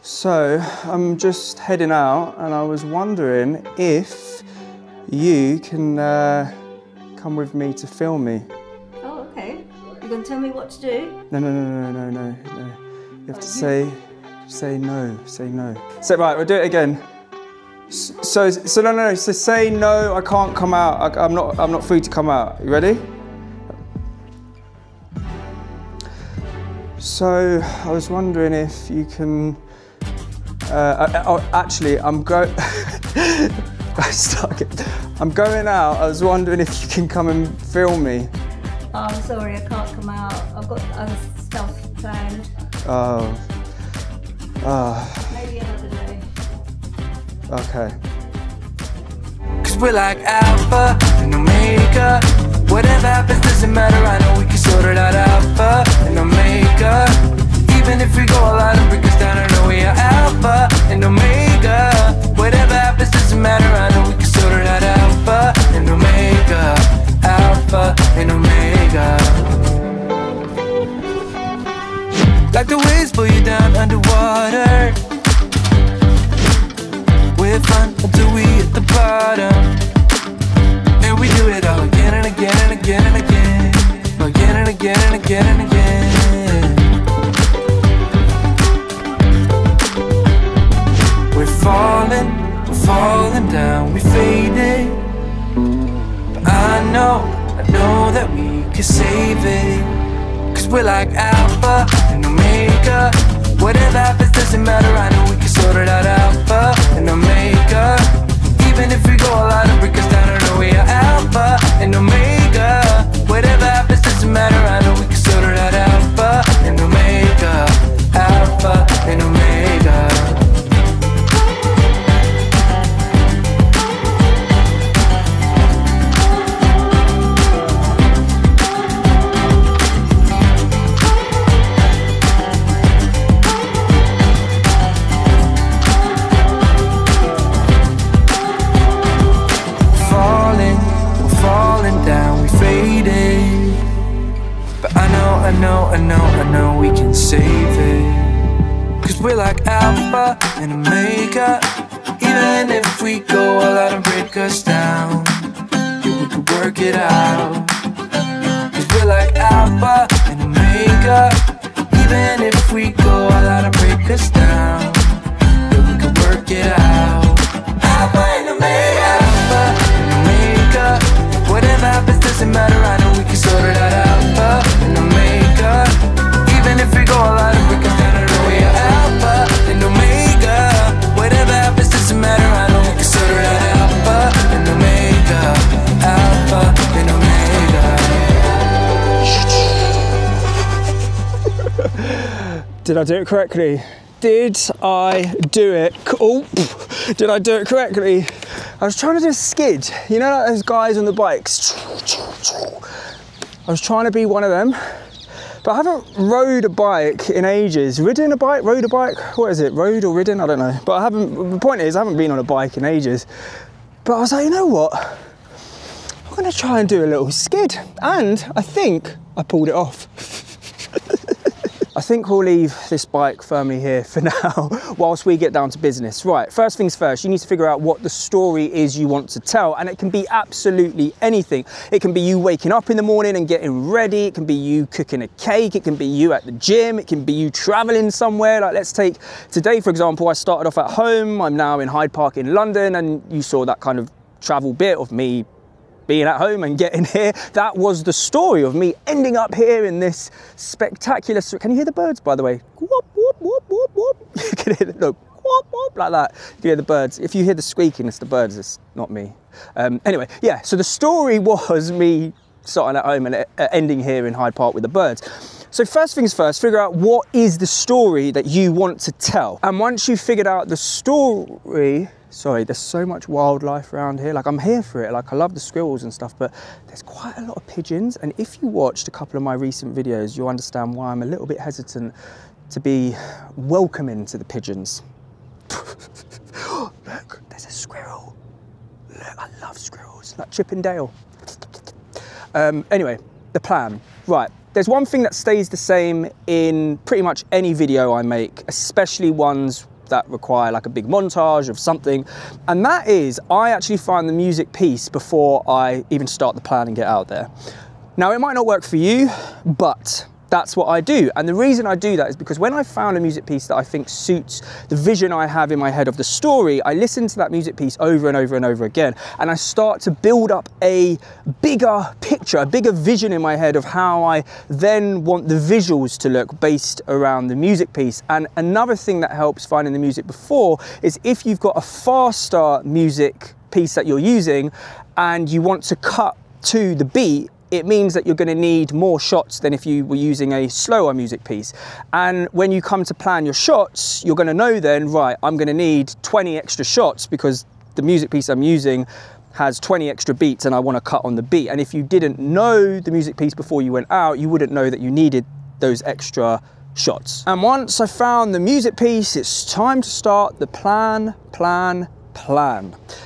So I'm just heading out and I was wondering if you can come with me to film me. Oh, okay. You're going to tell me what to do? No. You have to say no, say no. So right, we'll do it again. So no, so say no, I can't come out. I'm not free to come out. You ready? So I was wondering if you can, actually I'm going out. I was wondering if you can come and film me. Oh, I'm sorry, I can't come out. I've got other stuff planned. Oh. Maybe another day. Okay. Cause we're like Alpha and Omega. Whatever happens doesn't matter, I know we can sort it out. Alpha and Omega. Even if we go all out and break us down, I know we are Alpha and Omega. Whatever happens doesn't matter, I know we can sort it out. Alpha and Omega. Alpha and Omega. Like the waves pull you down underwater. We're fun until we hit the bottom. And we do it all again and again and again and again. Again and again and again and again. We're falling down, we faded. But I know that we can save it. Cause we're like Alpha and Omega. Whatever happens doesn't matter, I know we can sort it out. Alpha and Omega. Even if we go all out and break us down, I know we are Alpha and Omega. Whatever happens doesn't matter, I know we can sort it out. Alpha and Omega. Alpha and Omega. I know we can save it. Cause we're like Alpha and Omega. Even if we go all out and break us down, yeah, we can work it out. Cause we're like Alpha and Omega. Even if we go all out and break us down, yeah, we can work it out. Alpha and Omega. Alpha and Omega. Whatever happens doesn't matter, I know we can sort it out. Alpha and Omega. Even if we go all out and break us down, I know we are Alpha and Omega. Whatever happens doesn't matter, I know we can sort it out. Alpha and Omega. Alpha and Omega. Did I do it correctly? Did I do it? Oh, did I do it correctly? I was trying to do a skid. You know, like those guys on the bikes. I was trying to be one of them, but I haven't rode a bike in ages. Ridden a bike, rode a bike, what is it? Rode or ridden, I don't know. But the point is, I haven't been on a bike in ages. But I was like, you know what? I'm gonna try and do a little skid. And I think I pulled it off. I think we'll leave this bike firmly here for now whilst we get down to business. Right, first things first, you need to figure out what the story is you want to tell, and it can be absolutely anything. It can be you waking up in the morning and getting ready, it can be you cooking a cake, it can be you at the gym, it can be you traveling somewhere. Like, let's take today, for example. I started off at home, I'm now in Hyde Park in London, and you saw that kind of travel bit of me being at home and getting here. That was the story of me ending up here in this spectacular... Can you hear the birds, by the way? Whoop, whoop, whoop, whoop, whoop. You can hear the... No, whoop, whoop, like that. You can hear the birds. If you hear the squeaking, it's the birds, it's not me. Anyway, yeah, so the story was me starting at home and ending here in Hyde Park with the birds. So first things first, figure out what is the story that you want to tell. And once you've figured out the story... Sorry, there's so much wildlife around here. Like, I'm here for it. Like, I love the squirrels and stuff, but there's quite a lot of pigeons. And if you watched a couple of my recent videos, you'll understand why I'm a little bit hesitant to be welcoming to the pigeons. Look, there's a squirrel. Look, I love squirrels. Like Chip and Dale. Anyway, the plan. Right, there's one thing that stays the same in pretty much any video I make, especially ones that require like a big montage of something. And that is, I actually find the music piece before I even start the plan and get out there. Now, it might not work for you, but that's what I do. And the reason I do that is because when I found a music piece that I think suits the vision I have in my head of the story, I listen to that music piece over and over and over again, and I start to build up a bigger picture, a bigger vision in my head of how I then want the visuals to look based around the music piece. And another thing that helps finding the music before is if you've got a faster music piece that you're using and you want to cut to the beat, it means that you're going to need more shots than if you were using a slower music piece. And when you come to plan your shots, you're going to know then, right, I'm going to need 20 extra shots because the music piece I'm using has 20 extra beats and I want to cut on the beat. And if you didn't know the music piece before you went out, you wouldn't know that you needed those extra shots. And once I found the music piece, it's time to start the plan.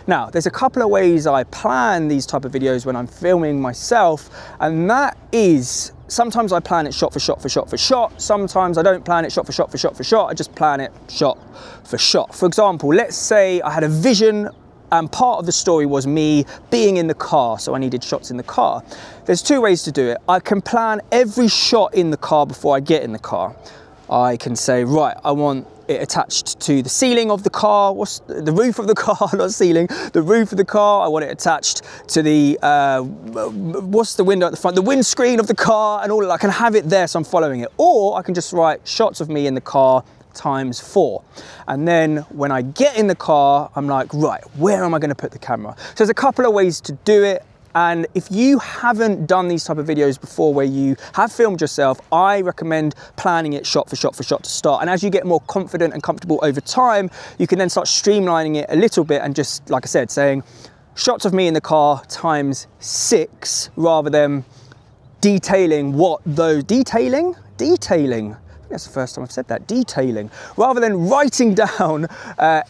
Now, there's a couple of ways I plan these type of videos when I'm filming myself, and that is, sometimes I plan it shot for shot. Sometimes I don't plan it shot for shot. I just plan it shot for shot. For example, let's say I had a vision and part of the story was me being in the car, so I needed shots in the car. There's two ways to do it. I can plan every shot in the car before I get in the car. I can say, right, I want it attached to the ceiling of the car, what's the roof of the car, not ceiling, the roof of the car. I want it attached to the, what's the window at the front, the windscreen of the car, and all that. I can have it there so I'm following it. Or I can just write shots of me in the car ×4. And then when I get in the car, I'm like, right, where am I going to put the camera? So there's a couple of ways to do it. And if you haven't done these type of videos before where you have filmed yourself, I recommend planning it shot for shot to start. And as you get more confident and comfortable over time, you can then start streamlining it a little bit and just, like I said, saying shots of me in the car ×6 rather than detailing what those, detailing? That's the first time I've said that, detailing, rather than writing down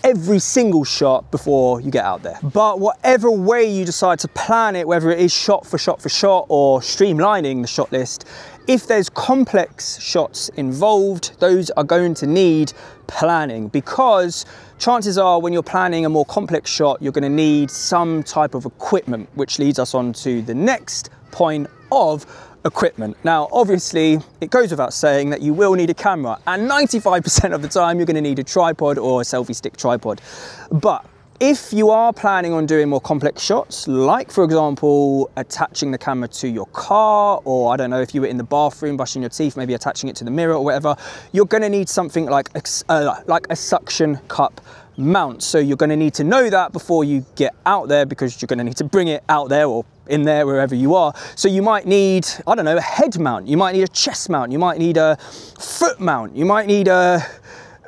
every single shot before you get out there. But whatever way you decide to plan it, whether it is shot for shot or streamlining the shot list, if there's complex shots involved, those are going to need planning, because chances are when you're planning a more complex shot, you're going to need some type of equipment, which leads us on to the next point of equipment. Now, obviously, it goes without saying that you will need a camera, and 95% of the time you're going to need a tripod or a selfie stick tripod. But if you are planning on doing more complex shots, like for example, attaching the camera to your car, or I don't know, if you were in the bathroom brushing your teeth, maybe attaching it to the mirror or whatever, you're going to need something like a suction cup mount. So you're going to need to know that before you get out there, because you're going to need to bring it out there or in there, wherever you are. So you might need, I don't know, a head mount, you might need a chest mount, you might need a foot mount, you might need a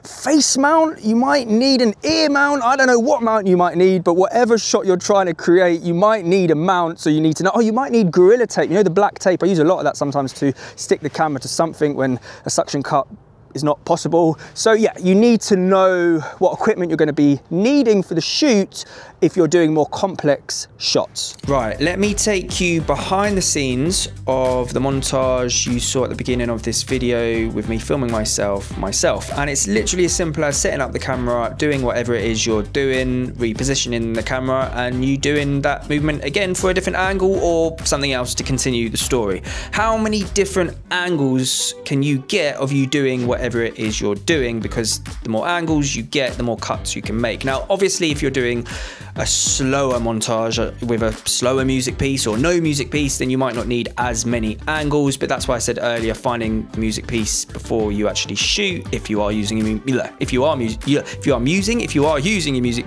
face mount, you might need an ear mount. I don't know what mount you might need, but whatever shot you're trying to create, you might need a mount. So you need to know, oh, you might need Gorilla Tape, you know, the black tape. I use a lot of that sometimes to stick the camera to something when a suction cup is not possible. So yeah, you need to know what equipment you're going to be needing for the shoot if you're doing more complex shots. Right, let me take you behind the scenes of the montage you saw at the beginning of this video with me filming myself. And it's literally as simple as setting up the camera, doing whatever it is you're doing, repositioning the camera, and you doing that movement again for a different angle or something else to continue the story. How many different angles can you get of you doing whatever it is you're doing? Because the more angles you get, the more cuts you can make. Now, obviously, if you're doing a slower montage with a slower music piece or no music piece, then you might not need as many angles. But that's why I said earlier, finding the music piece before you actually shoot, if you are using a music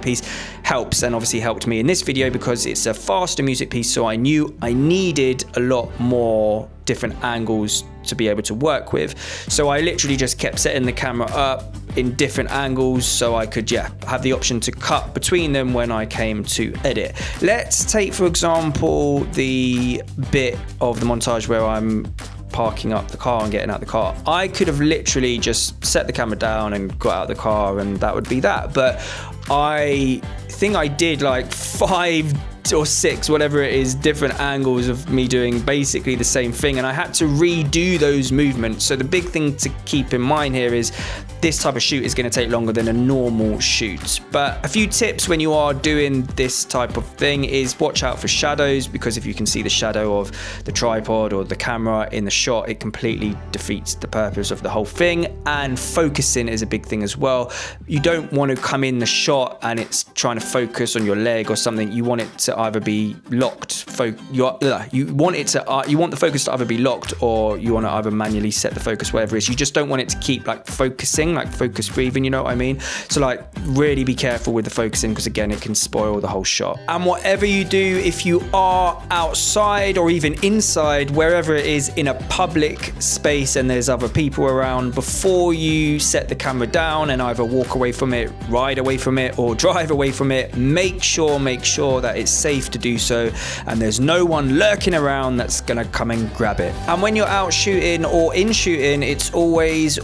piece, helps, and obviously helped me in this video because it's a faster music piece. So I knew I needed a lot more different angles to be able to work with. So I literally just kept setting the camera up in different angles so I could, have the option to cut between them when I came to edit. Let's take, for example, the bit of the montage where I'm parking up the car and getting out the car. I could have literally just set the camera down and got out of the car and that would be that. But I think I did like 5 or 6, whatever it is, different angles of me doing basically the same thing, and I had to redo those movements. So the big thing to keep in mind here is this type of shoot is going to take longer than a normal shoot. But a few tips when you are doing this type of thing is watch out for shadows, because if you can see the shadow of the tripod or the camera in the shot, it completely defeats the purpose of the whole thing. And focusing is a big thing as well. You don't want to come in the shot and it's trying to focus on your leg or something. You want it to either be locked, you want the focus to either be locked, or you want to either manually set the focus, whatever it is. You just don't want it to keep like focusing, like focus breathing, you know what I mean? So like really be careful with the focusing, because again, it can spoil the whole shot. And whatever you do, if you are outside or even inside, wherever it is in a public space and there's other people around, before you set the camera down and either walk away from it, ride away from it, or drive away from it, make sure that it's safe to do so and there's no one lurking around that's gonna come and grab it. And when you're out shooting or in shooting, it's always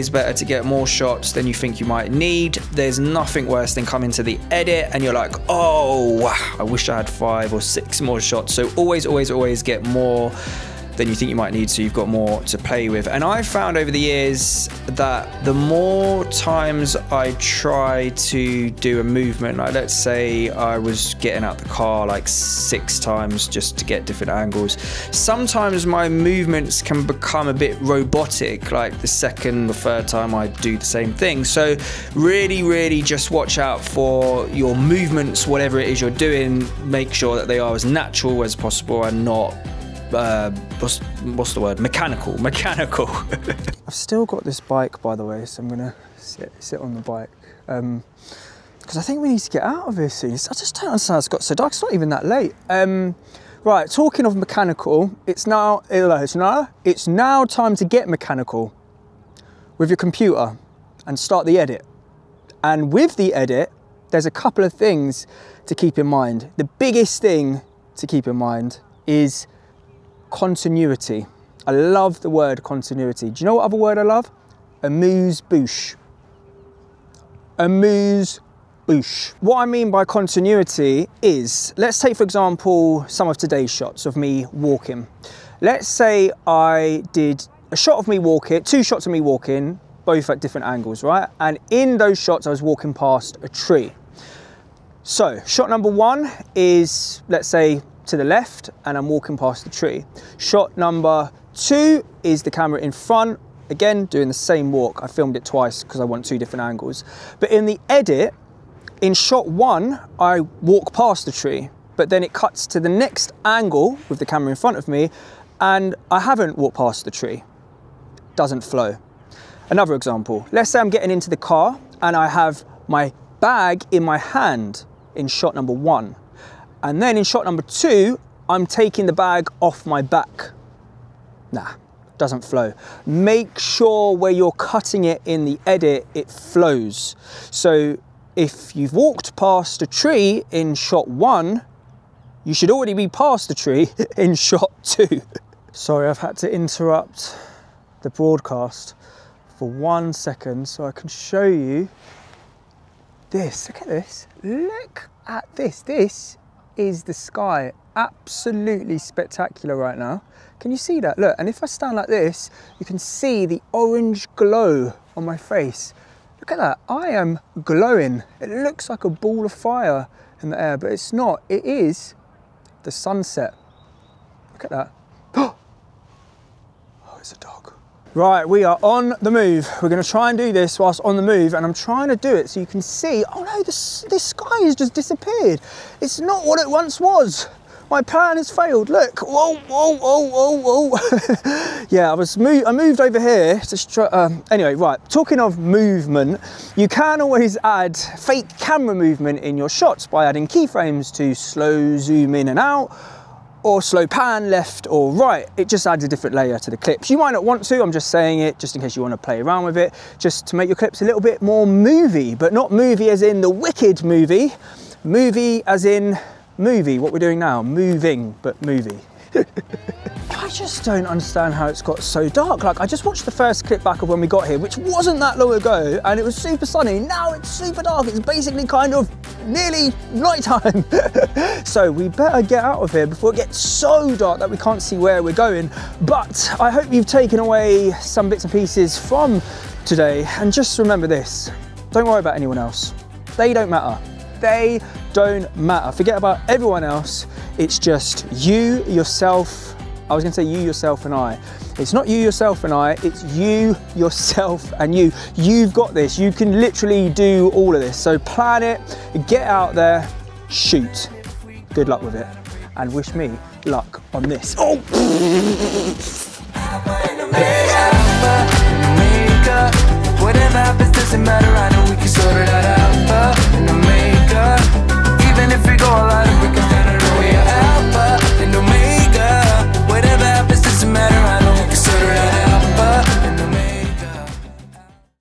better to get more shots than you think you might need. There's nothing worse than coming to the edit and you're like, oh, I wish I had 5 or 6 more shots. So always get more than you think you might need, so you've got more to play with. And I've found over the years that the more times I try to do a movement, like let's say I was getting out the car like 6 times just to get different angles, sometimes my movements can become a bit robotic, like the second or third time I do the same thing. So really just watch out for your movements, whatever it is you're doing. Make sure that they are as natural as possible and not what's the word? Mechanical. I've still got this bike, by the way, so I'm gonna sit on the bike because I think we need to get out of here soon. I just don't understand how it's got so dark. It's not even that late. Right, talking of mechanical, it's now time to get mechanical with your computer and start the edit. And with the edit, there's a couple of things to keep in mind. The biggest thing to keep in mind is continuity. I love the word continuity. Do you know what other word I love? Amuse-bouche. Amuse-bouche. What I mean by continuity is, let's take for example some of today's shots of me walking. Let's say I did a shot of me walking, 2 shots of me walking, both at different angles, right? And in those shots I was walking past a tree. So shot number 1 is, let's say, to the left, and I'm walking past the tree. Shot number 2 is the camera in front, again doing the same walk. I filmed it twice because I want 2 different angles. But in the edit, in shot 1, I walk past the tree, but then it cuts to the next angle with the camera in front of me, and I haven't walked past the tree. Doesn't flow. Another example, let's say I'm getting into the car and I have my bag in my hand in shot number 1. And then in shot number 2, I'm taking the bag off my back. Nah, doesn't flow. Make sure where you're cutting it in the edit, it flows. So if you've walked past a tree in shot 1, you should already be past the tree in shot 2. Sorry, I've had to interrupt the broadcast for 1 second so I can show you this. Look at this. Look at this. This is the sky. Absolutely spectacular right now. Can you see that? Look, and if I stand like this, you can see the orange glow on my face. Look at that. I am glowing. It looks like a ball of fire in the air, but it's not. It is the sunset. Look at that. Oh, it's a dog. Right, we are on the move. We're going to try and do this whilst on the move, and I'm trying to do it so you can see, oh no, this sky has just disappeared. It's not what it once was. My plan has failed. Look, whoa. Yeah, I moved over here to anyway, right, talking of movement, you can always add fake camera movement in your shots by adding keyframes to slow zoom in and out, or slow pan left or right. It just adds a different layer to the clips. You might not want to, I'm just saying it just in case you want to play around with it, just to make your clips a little bit more movie, but not movie as in the Wicked movie, movie as in movie, what we're doing now, moving, but movie. I just don't understand how it's got so dark. Like, I just watched the first clip back of when we got here, which wasn't that long ago, and it was super sunny. Now it's super dark. It's basically kind of nearly night time. So we better get out of here before it gets so dark that we can't see where we're going. But I hope you've taken away some bits and pieces from today, and just remember this, don't worry about anyone else. They don't matter. They don't matter. Forget about everyone else. It's just you, yourself. I was gonna say you, yourself, and I. It's not you, yourself, and I. It's you, yourself, and you. You've got this. You can literally do all of this. So plan it, get out there, shoot. Good luck with it, and wish me luck on this. Oh! Whatever happens doesn't matter, I know we can sort it out.